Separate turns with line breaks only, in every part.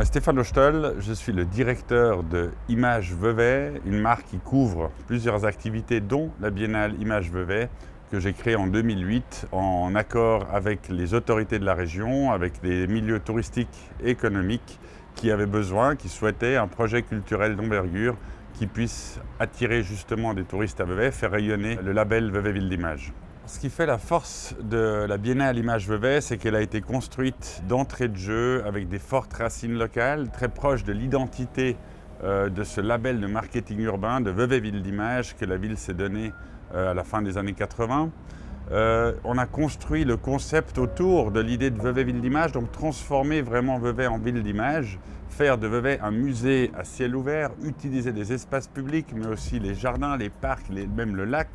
nom est Stéphane Stoll, je suis le directeur de Images Vevey, une marque qui couvre plusieurs activités dont la Biennale Images Vevey que j'ai créée en 2008 en accord avec les autorités de la région, avec les milieux touristiques et économiques qui avaient besoin, qui souhaitaient un projet culturel d'envergure qui puisse attirer justement des touristes à Vevey, faire rayonner le label Vevey Ville d'Images. Ce qui fait la force de la Biennale Images Vevey, c'est qu'elle a été construite d'entrée de jeu avec des fortes racines locales, très proches de l'identité de ce label de marketing urbain de Vevey Ville d'Images que la ville s'est donné à la fin des années 80. On a construit le concept autour de l'idée de Vevey Ville d'Images, donc transformer vraiment Vevey en ville d'image, faire de Vevey un musée à ciel ouvert, utiliser des espaces publics, mais aussi les jardins, les parcs, même le lac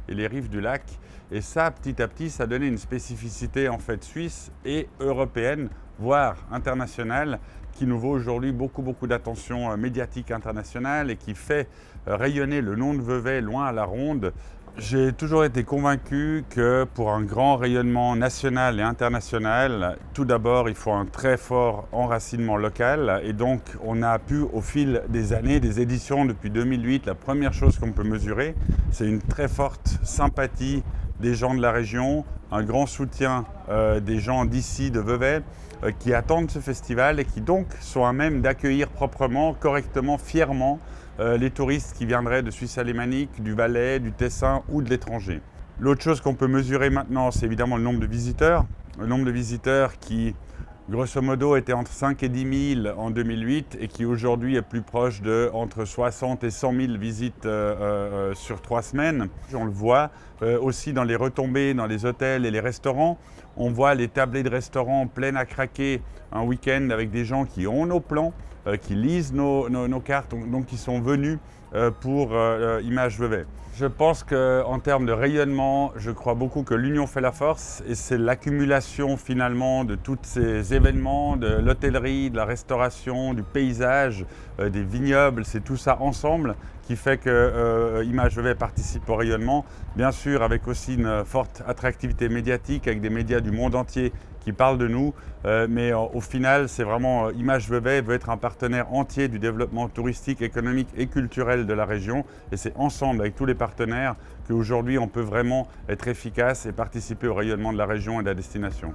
et les rives du lac. Et ça, petit à petit, ça a donné une spécificité en fait suisse et européenne, voire internationale, qui nous vaut aujourd'hui beaucoup d'attention médiatique internationale et qui fait rayonner le nom de Vevey loin à la ronde. J'ai toujours été convaincu que pour un grand rayonnement national et international, tout d'abord, il faut un très fort enracinement local. Et donc, on a pu, au fil des années, des éditions depuis 2008, la première chose qu'on peut mesurer, c'est une très forte sympathie des gens de la région, un grand soutien des gens d'ici, de Vevey, qui attendent ce festival et qui donc sont à même d'accueillir proprement, correctement, fièrement les touristes qui viendraient de Suisse alémanique, du Valais, du Tessin ou de l'étranger. L'autre chose qu'on peut mesurer maintenant, c'est évidemment le nombre de visiteurs. Le nombre de visiteurs qui, grosso modo, était entre 5 et 10 000 en 2008 et qui aujourd'hui est plus proche de entre 60 et 100 000 visites sur 3 semaines. On le voit aussi dans les retombées, dans les hôtels et les restaurants. On voit les tablées de restaurants pleines à craquer un week-end avec des gens qui ont nos plans, qui lisent nos cartes, donc qui sont venus pour Images Vevey. Je pense qu'en termes de rayonnement, je crois beaucoup que l'union fait la force et c'est l'accumulation finalement de tous ces événements, de l'hôtellerie, de la restauration, du paysage, des vignobles, c'est tout ça ensemble qui fait que Images Vevey participe au rayonnement, bien sûr avec aussi une forte attractivité médiatique avec des médias du monde entier qui parlent de nous, mais au final, c'est vraiment Images Vevey veut être un partenaire entier du développement touristique, économique et culturel de la région. Et c'est ensemble, avec tous les partenaires, qu'aujourd'hui on peut vraiment être efficace et participer au rayonnement de la région et de la destination.